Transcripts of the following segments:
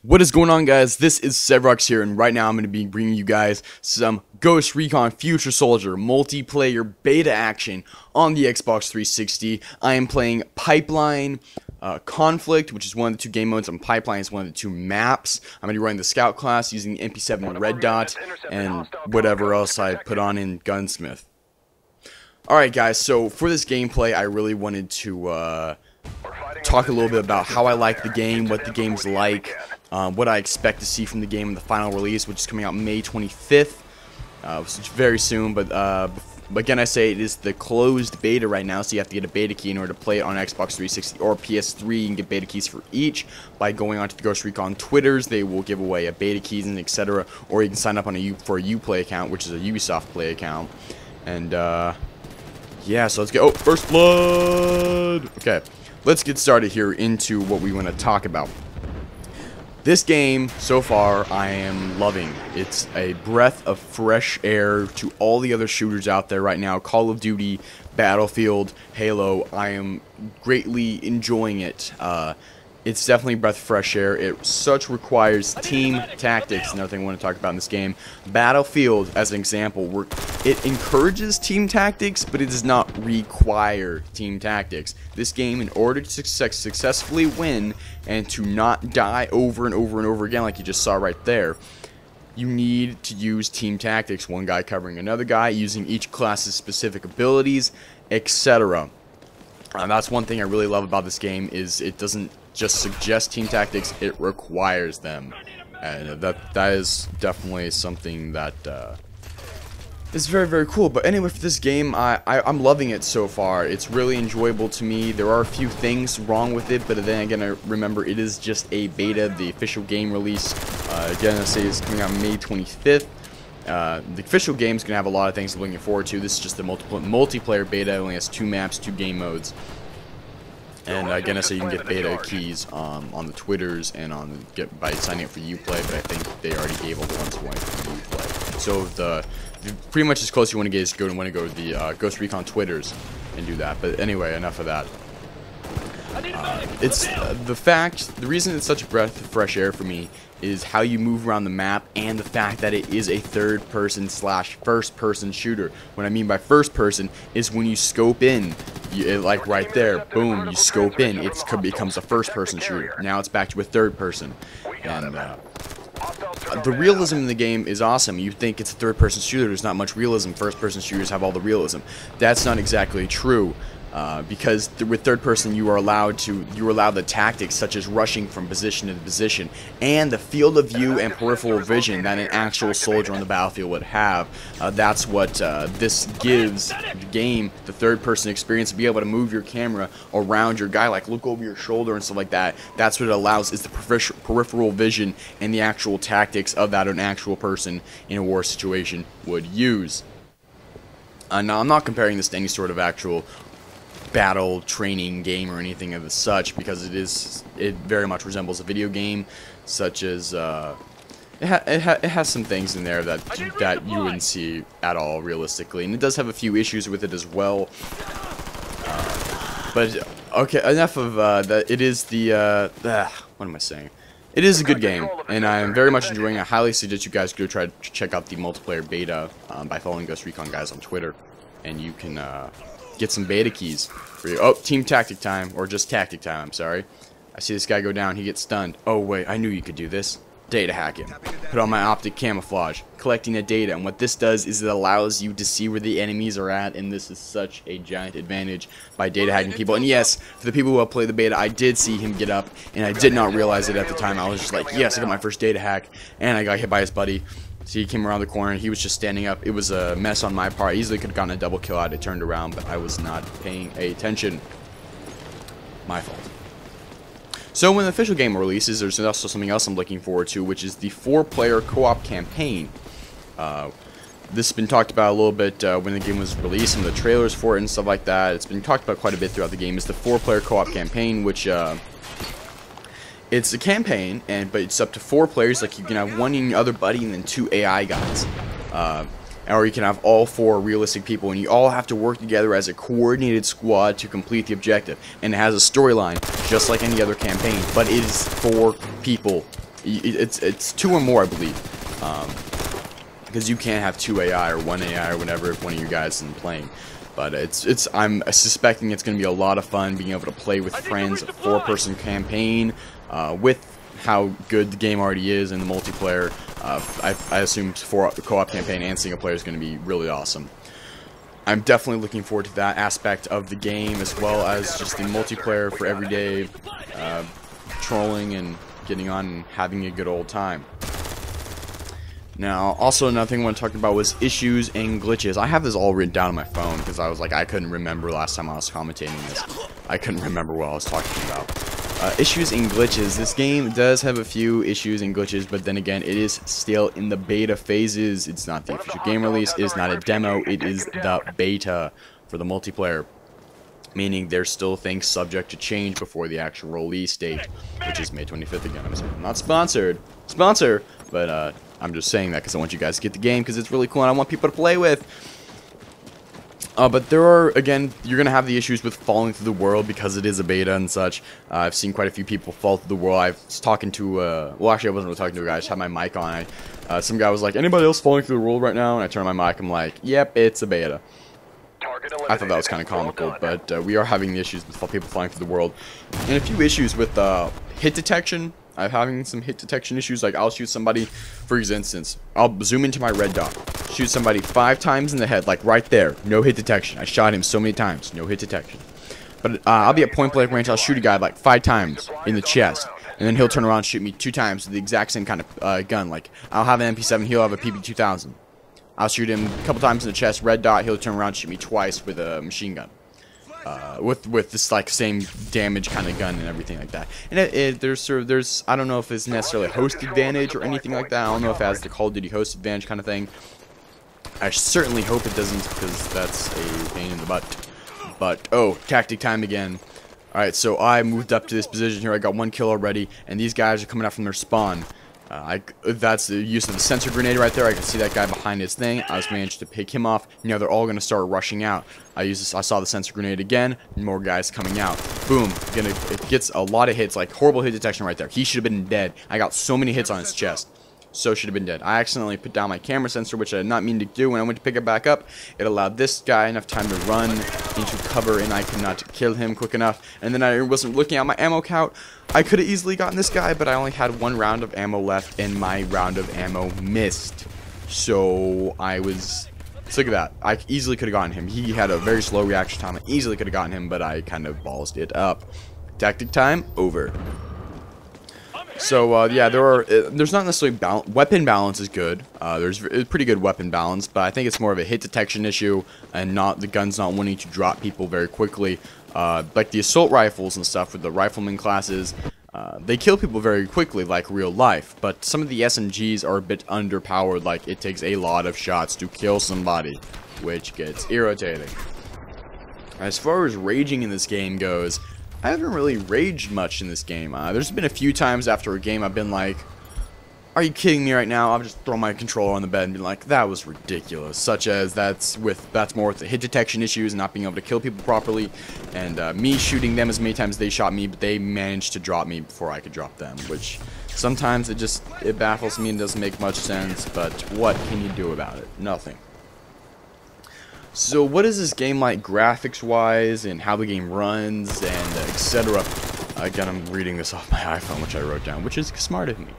What is going on, guys? This is SevRoks here, and right now I'm going to be bringing you guys some Ghost Recon Future Soldier multiplayer beta action on the Xbox 360. I am playing Pipeline Conflict, which is one of the two game modes, and Pipeline is one of the two maps. I'm going to be running the Scout class using the MP7 Red Dot and whatever else I put on in Gunsmith. Alright guys, so for this gameplay I really wanted to talk a little bit about how I like the game, what the game's like, what I expect to see from the game in the final release, which is coming out May 25th, which is very soon, but again I say it is the closed beta right now, so you have to get a beta key in order to play it on Xbox 360 or PS3. You can get beta keys for each by going onto the Ghost Recon Twitters. They will give away a beta keys and etc., or you can sign up on for a Uplay account, which is a Ubisoft Play account, and yeah, so let's go. Oh, first blood! Okay, let's get started here into what we want to talk about. This game, so far, I am loving. It's a breath of fresh air to all the other shooters out there right now. Call of Duty, Battlefield, Halo, I am greatly enjoying it. It's definitely a breath of fresh air. It requires team tactics, another thing I want to talk about in this game. Battlefield, as an example, it encourages team tactics, but it does not require team tactics. This game, in order to successfully win and to not die over and over and over again like you just saw right there, you need to use team tactics. One guy covering another guy, using each class's specific abilities, etc. That's one thing I really love about this game, is it doesn't just suggest team tactics, it requires them, and that is definitely something that is very, very cool. But anyway, for this game, I'm loving it so far. It's really enjoyable to me. There are a few things wrong with it, but then again, I remember it is just a beta. The official game release, again I say, is coming out May 25th. The official game is going to have a lot of things I'm looking forward to. This is just the multiplayer beta. It only has 2 maps, 2 game modes. And again, I say you can get beta keys on the Twitters and by signing up for Uplay, but I think they already gave all the ones going for Uplay. So pretty much as close you want to get is to go to the Ghost Recon Twitters and do that. But anyway, enough of that. It's the reason it's such a breath of fresh air for me is how you move around the map, and the fact that it is a third-person / first-person shooter. What I mean by first-person is when you scope in, like right there, boom, you scope in, it becomes a first-person shooter. Now it's back to a third-person, and the realism in the game is awesome. You think it's a third-person shooter, there's not much realism. First-person shooters have all the realism. That's not exactly true. Because with third person you are allowed the tactics such as rushing from position to position, and the field of view and peripheral vision that an actual soldier on the battlefield would have. That's what this gives the game, the third person experience, to be able to move your camera around your guy, like look over your shoulder and stuff like that. That's what it allows, is the peripheral vision and the actual tactics of that an actual person in a war situation would use. Now I'm not comparing this to any sort of actual battle training game or anything of the such, because it very much resembles a video game, such as it has some things in there that you wouldn't see at all realistically, and it does have a few issues with it as well. But okay, enough of that. It is what am I saying? It is a good game, and I am very much enjoying it. I highly suggest you guys go try to check out the multiplayer beta by following Ghost Recon guys on Twitter, and you can get some beta keys for you. Oh, team tactic time, or just tactic time, I'm sorry. I see this guy go down, he gets stunned. Oh wait, I knew you could do this. Data hack him. Put on my optic camouflage. Collecting the data, and what this does is it allows you to see where the enemies are at, and this is such a giant advantage by data hacking people. And yes, for the people who have played the beta, I did see him get up, and I did not realize it at the time. I was just like, yes, I got my first data hack, and I got hit by his buddy. So he came around the corner, and he was just standing up. It was a mess on my part. I easily could have gotten a double kill out. It turned around, but I was not paying attention. My fault. So when the official game releases, there's also something else I'm looking forward to, which is the 4-player co-op campaign. This has been talked about a little bit when the game was released, and the trailers for it and stuff like that. It's been talked about quite a bit throughout the game. It's the 4-player co-op campaign, which it's a campaign, but it's up to 4 players. Like, you can have one in your other buddy and then 2 AI guys. or you can have all four realistic people, and you all have to work together as a coordinated squad to complete the objective. And it has a storyline, just like any other campaign, but it is for people, It's 2 or more, I believe, because you can't have 2 AI or 1 AI or whatever if one of you guys isn't playing. But I'm suspecting it's going to be a lot of fun being able to play with friends, a 4-person campaign, with how good the game already is in the multiplayer. I assume for co-op campaign and single player is going to be really awesome. I'm definitely looking forward to that aspect of the game, as well as just the multiplayer for everyday trolling and getting on and having a good old time. Now, also another thing I want to talk about was issues and glitches. I have this all written down on my phone because I was like, I couldn't remember last time I was commentating this. I couldn't remember what I was talking about. Issues and glitches. This game does have a few issues and glitches, but then again, it is still in the beta phases. It's not the official game release. It is not a demo. It is the beta for the multiplayer, meaning there's still things subject to change before the actual release date, which is May 25th again. I'm not sponsored, but I'm just saying that because I want you guys to get the game because it's really cool and I want people to play with. But there are, again, you're going to have the issues with falling through the world because it is a beta and such. I've seen quite a few people fall through the world. I was talking to, well, actually, I wasn't really talking to a guy. I just had my mic on. Some guy was like, anybody else falling through the world right now? And I turned my mic. I'm like, yep, it's a beta. I thought that was kind of comical, but we are having the issues with people flying through the world. And a few issues with hit detection. I'm having some hit detection issues. Like, I'll shoot somebody, for instance, I'll zoom into my red dot, shoot somebody 5 times in the head, like right there, no hit detection. I shot him so many times, no hit detection. But I'll be at point blank range, I'll shoot a guy like 5 times in the chest, and then he'll turn around and shoot me 2 times with the exact same kind of gun. Like, I'll have an MP7, he'll have a PB2000. I'll shoot him a couple times in the chest, red dot, he'll turn around and shoot me twice with a machine gun. With this like same damage kind of gun and everything like that. And there's I don't know if it's necessarily a host advantage or anything like that. I don't know if it has the Call of Duty host advantage kind of thing. I certainly hope it doesn't, because that's a pain in the butt. But oh, tactic time again. Alright, so I moved up to this position here. I got 1 kill already, and these guys are coming out from their spawn. That's the use of the sensor grenade right there. I can see that guy behind his thing. I just managed to pick him off. Now they're all going to start rushing out. I saw the sensor grenade again. More guys coming out. Boom. It gets a lot of hits, like horrible hit detection right there. He should have been dead. I got so many hits on his chest. So should have been dead. I accidentally put down my camera sensor, which I did not mean to do. When I went to pick it back up, it allowed this guy enough time to run into cover, and I could not kill him quick enough. And then I wasn't looking at my ammo count. I could have easily gotten this guy, but I only had 1 round of ammo left, and my round of ammo missed. So I was... So look at that. I easily could have gotten him. He had a very slow reaction time. I easily could have gotten him, but I kind of ballsed it up. Tactic time, over. So, yeah, there's not necessarily weapon balance is good. There's a pretty good weapon balance, but I think it's more of a hit detection issue and not the guns not wanting to drop people very quickly. Like the assault rifles and stuff with the rifleman classes, they kill people very quickly like real life, but some of the SMGs are a bit underpowered, like it takes a lot of shots to kill somebody, which gets irritating. As far as raging in this game goes, I haven't really raged much in this game. There's been a few times after a game I've been like, are you kidding me right now? I've just thrown my controller on the bed and been like, that was ridiculous. Such as that's more with the hit detection issues and not being able to kill people properly, and me shooting them as many times as they shot me, but they managed to drop me before I could drop them, which sometimes it baffles me and doesn't make much sense, but what can you do about it? Nothing. So what is this game like graphics wise and how the game runs and etc. Again, I'm reading this off my iPhone, which I wrote down, which is smart of me.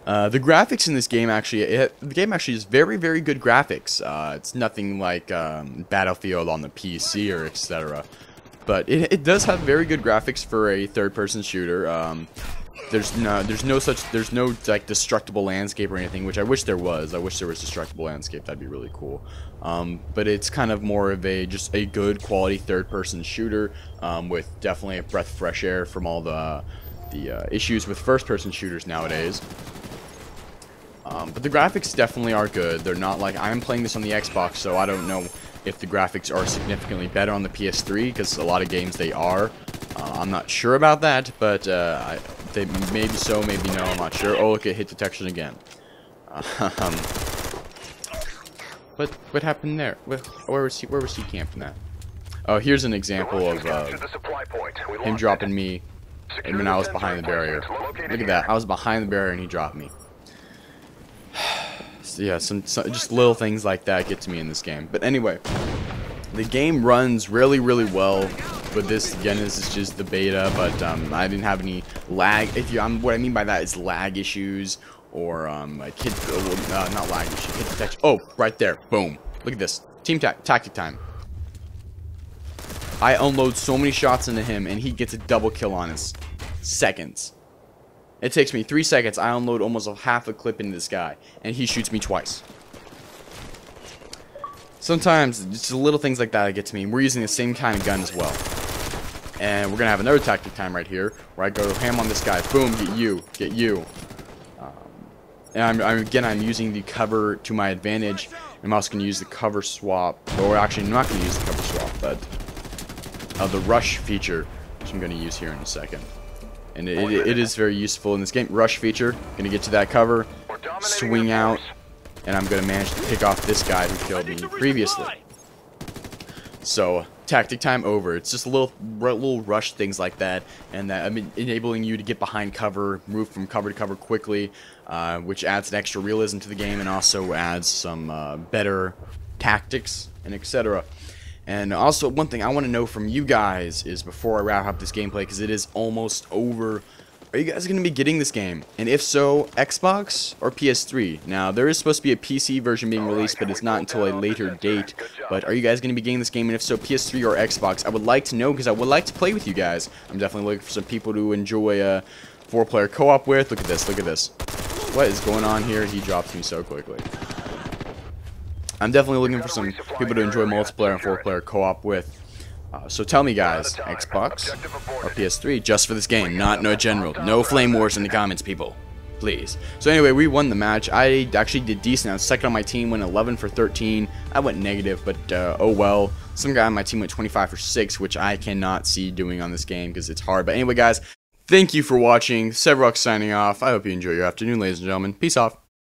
The graphics in this game actually, the game actually is very, very good graphics. It's nothing like Battlefield on the PC or etc. But it does have very good graphics for a third-person shooter. There's no like destructible landscape or anything, which I wish there was. I wish there was destructible landscape. That'd be really cool. But it's kind of more of just a good quality third-person shooter, with definitely a breath of fresh air from all the issues with first-person shooters nowadays. But the graphics definitely are good. They're not like, I'm playing this on the Xbox, so I don't know if the graphics are significantly better on the PS3, because a lot of games they are. I'm not sure about that, but they maybe so, maybe no, I'm not sure. Oh, look at hit detection again. What happened there? Where was he camping at? Oh, here's an example of him dropping me And when I was behind the barrier. Look at that. I was behind the barrier and he dropped me. So yeah, some just little things like that get to me in this game. But anyway, the game runs really well. But this again is just the beta. But I didn't have any lag. What I mean by that is lag issues or like not lag issues, hit detection. Oh, right there, boom! Look at this. Team tactic time. I unload so many shots into him, and he gets a double kill on us. Seconds. It takes me 3 seconds. I unload almost a half a clip into this guy, and he shoots me twice. Sometimes, just little things like that get to me. We're using the same kind of gun as well. And we're going to have another tactic time right here, where I go ham on this guy. Boom, get you, get you. And I'm using the cover to my advantage. I'm also going to use the cover swap. Or actually, I'm not going to use the cover swap, but the rush feature, which I'm going to use here in a second. And it is very useful in this game. Rush feature, going to get to that cover, swing out, and I'm going to manage to pick off this guy who killed me previously. So, tactic time over. It's just little rush things like that, and that enabling you to get behind cover, move from cover to cover quickly, which adds an extra realism to the game and also adds some better tactics and etc. And also, one thing I want to know from you guys is, before I wrap up this gameplay, because it is almost over, are you guys going to be getting this game? And if so, Xbox or PS3? Now, there is supposed to be a PC version being released, but it's not until a later date. But are you guys going to be getting this game? And if so, PS3 or Xbox? I would like to know, because I would like to play with you guys. I'm definitely looking for some people to enjoy a 4-player co-op with. Look at this, look at this. What is going on here? He drops me so quickly. I'm definitely looking for some people to enjoy multiplayer and 4-player co-op with. So tell me, guys, Xbox or PS3 just for this game, not no general. No flame wars in the comments, people. Please. So anyway, we won the match. I actually did decent. I was second on my team, went 11 for 13. I went negative, but oh well. Some guy on my team went 25 for 6, which I cannot see doing on this game because it's hard. But anyway, guys, thank you for watching. SevRoks signing off. I hope you enjoy your afternoon, ladies and gentlemen. Peace off.